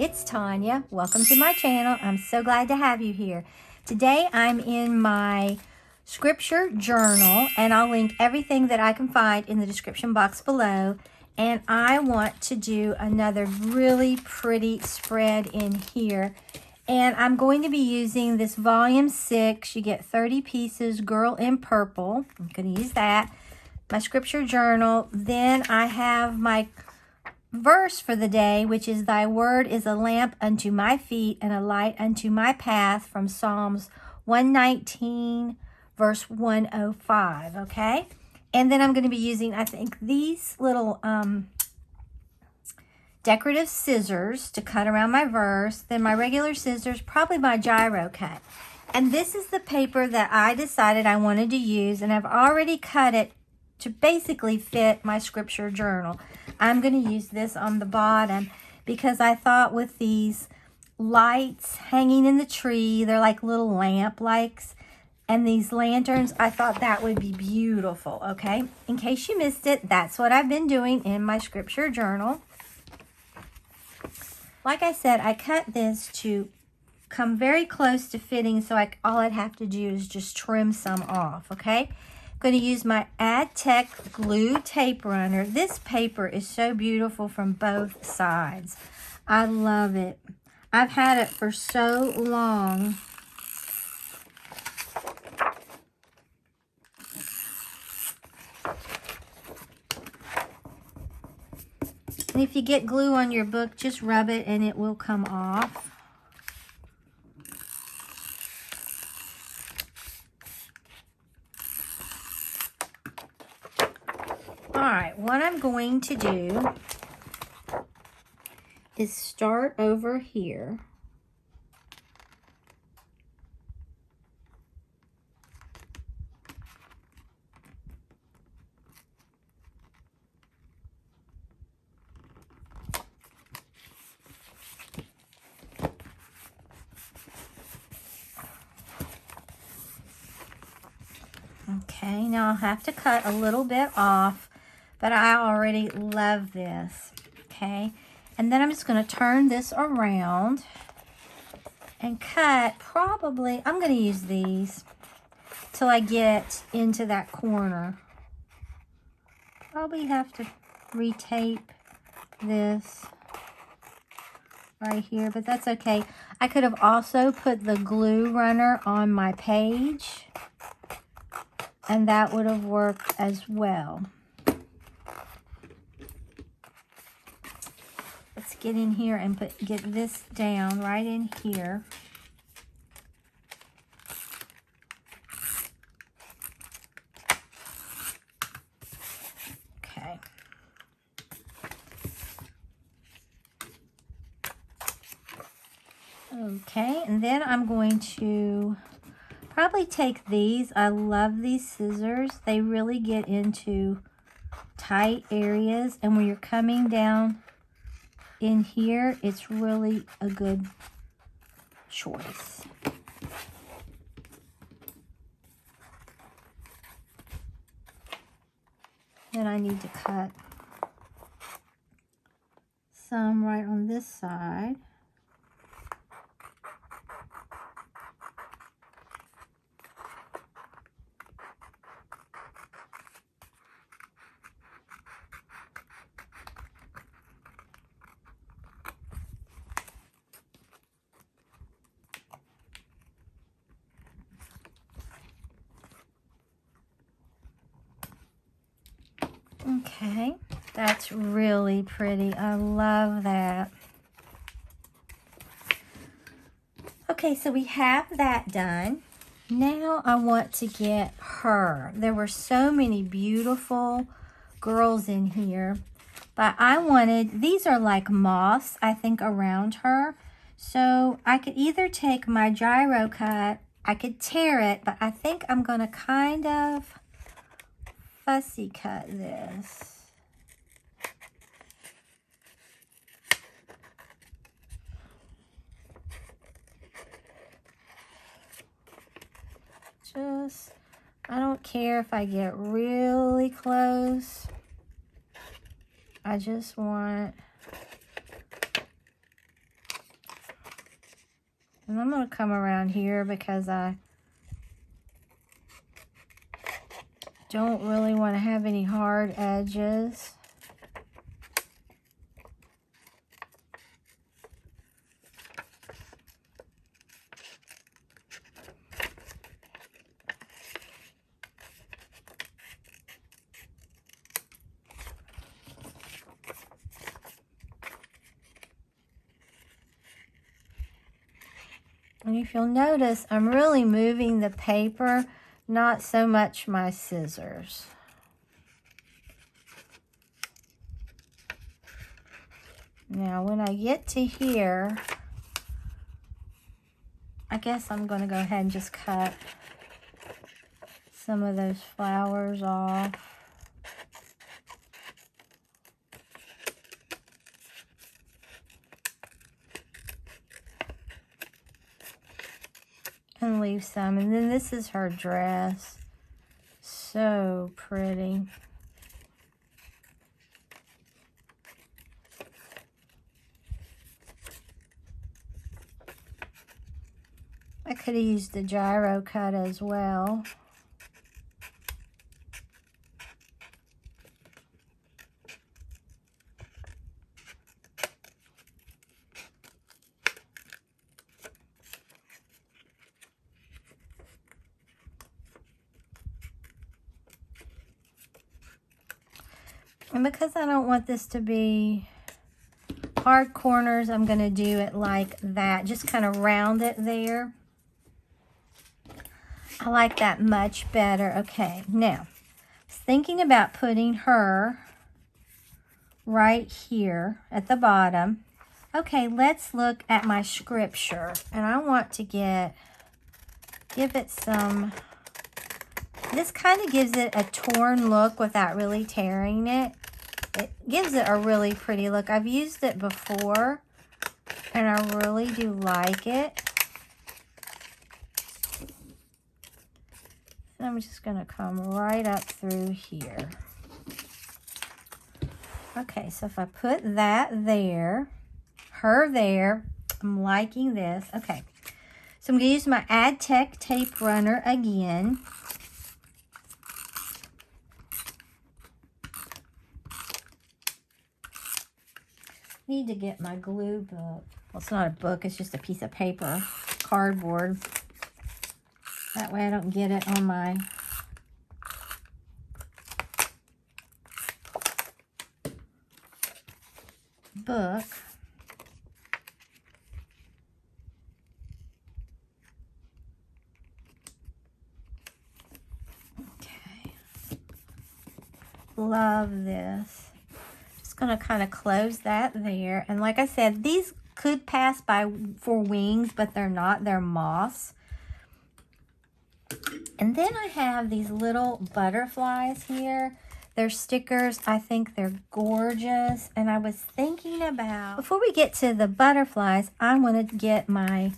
it's Tanya. Welcome to my channel. I'm so glad to have you here. Today I'm in my scripture journal, and I'll link everything that I can find in the description box below. And I want to do another really pretty spread in here. And I'm going to be using this volume 6. You get 30 pieces, Girl in Purple. I'm going to use that. My scripture journal. Then I have my verse for the day, which is thy word is a lamp unto my feet and a light unto my path, from Psalms 119 verse 105. Okay, and then I'm going to be using, I think, these little decorative scissors to cut around my verse, then my regular scissors, probably my gyro cut. And this is the paper that I decided I wanted to use, and I've already cut it to basically fit my scripture journal. I'm going to use this on the bottom because I thought with these lights hanging in the tree, they're like little lamp lights, and these lanterns, I thought that would be beautiful. Okay, in case you missed it, that's what I've been doing in my scripture journal. Like I said, I cut this to come very close to fitting, so all I'd have to do is just trim some off. Okay, I'm going to use my AdTech glue tape runner. This paper is so beautiful from both sides. I love it. I've had it for so long. And if you get glue on your book, just rub it and it will come off. Alright, what I'm going to do is start over here. Okay, now I'll have to cut a little bit off, but I already love this. Okay, and then I'm just going to turn this around and cut. Probably, I'm going to use these till I get into that corner. Probably have to retape this right here, but that's okay. I could have also put the glue runner on my page, and that would have worked as well. Let's get in here and get this down right in here. Okay. Okay, and then I'm going to probably take these. I love these scissors. They really get into tight areas, and when you're coming down in here, it's really a good choice. Then I need to cut some right on this side. Okay, that's really pretty. I love that. Okay, so we have that done. Now I want to get her. There were so many beautiful girls in here, but I wanted, these are like moths, I think, around her. So I could either take my gyro cut, I could tear it, but I think I'm going to kind of fussy cut this. I don't care if I get really close. I just want And I'm going to come around here because I don't really want to have any hard edges. And if you'll notice, I'm really moving the paper, not so much my scissors. Now, when I get to here, I guess I'm going to go ahead and just cut some of those flowers off. And leave some. And then this is her dress. So pretty. I could have used the gyro cut as well. And because I don't want this to be hard corners, I'm going to do it like that. Just kind of round it there. I like that much better. Okay, now, I was thinking about putting her right here at the bottom. Okay, let's look at my scripture. And I want to give it some... This kind of gives it a torn look without really tearing it. It gives it a really pretty look. I've used it before, and I really do like it. And I'm just going to come right up through here. Okay, so if I put that there, her there, I'm liking this. Okay, so I'm going to use my AdTech tape runner again. Need to get my glue book. Well, it's not a book, it's just a piece of paper, cardboard. That way I don't get it on my book. Okay. Love this. Going to kind of close that there, and like I said, these could pass by for wings, but they're not. They're moths. And then I have these little butterflies here. They're stickers. I think they're gorgeous, and I was thinking about, before we get to the butterflies, I want to get my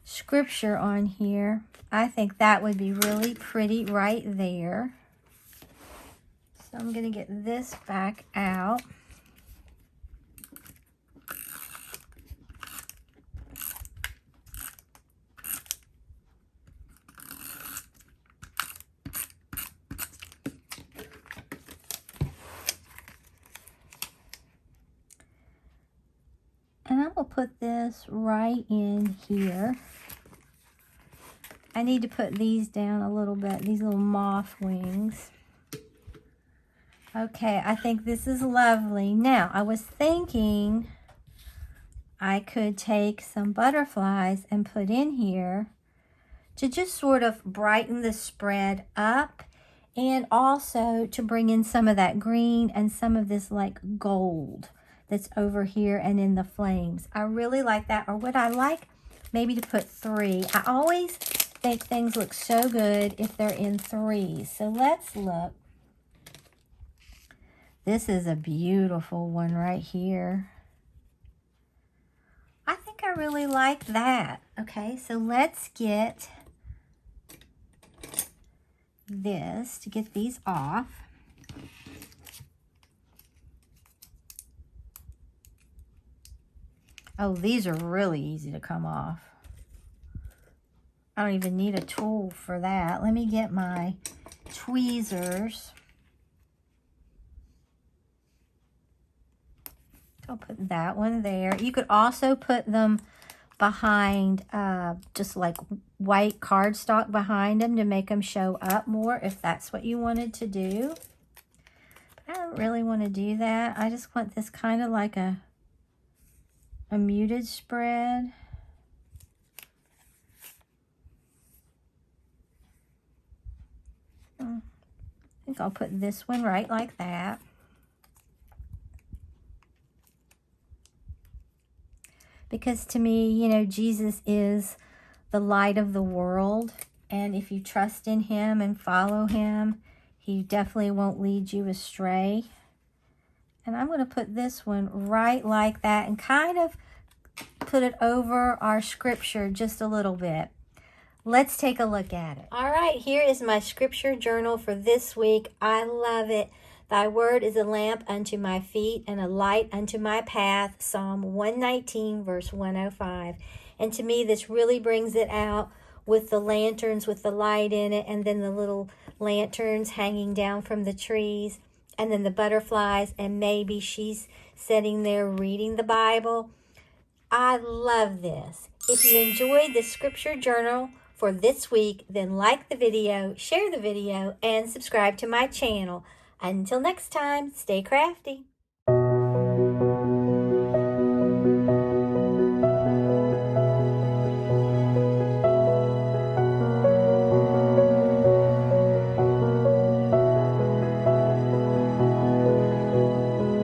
scripture on here. I think that would be really pretty right there. So I'm going to get this back out. And I will put this right in here. I need to put these down a little bit, these little moth wings. Okay, I think this is lovely. Now, I was thinking I could take some butterflies and put in here to just sort of brighten the spread up, and also to bring in some of that green and some of this like gold that's over here and in the flames. I really like that. Or would I like maybe to put 3? I always think things look so good if they're in 3s. So let's look. This is a beautiful one right here. I think I really like that. Okay, so let's get this to get these off. Oh, these are really easy to come off. I don't even need a tool for that. Let me get my tweezers. I'll put that one there. You could also put them behind just like white cardstock behind them to make them show up more if that's what you wanted to do. But I don't really want to do that. I just want this kind of like a muted spread. I think I'll put this one right like that. Because to me, you know, Jesus is the light of the world. And if you trust in him and follow him, he definitely won't lead you astray. And I'm going to put this one right like that and kind of put it over our scripture just a little bit. Let's take a look at it. All right, here is my scripture journal for this week. I love it. Thy word is a lamp unto my feet and a light unto my path. Psalm 119, verse 105. And to me, this really brings it out with the lanterns with the light in it, and then the little lanterns hanging down from the trees, and then the butterflies, and maybe she's sitting there reading the Bible. I love this. If you enjoyed the scripture journal for this week, then like the video, share the video, and subscribe to my channel. Until next time, stay crafty.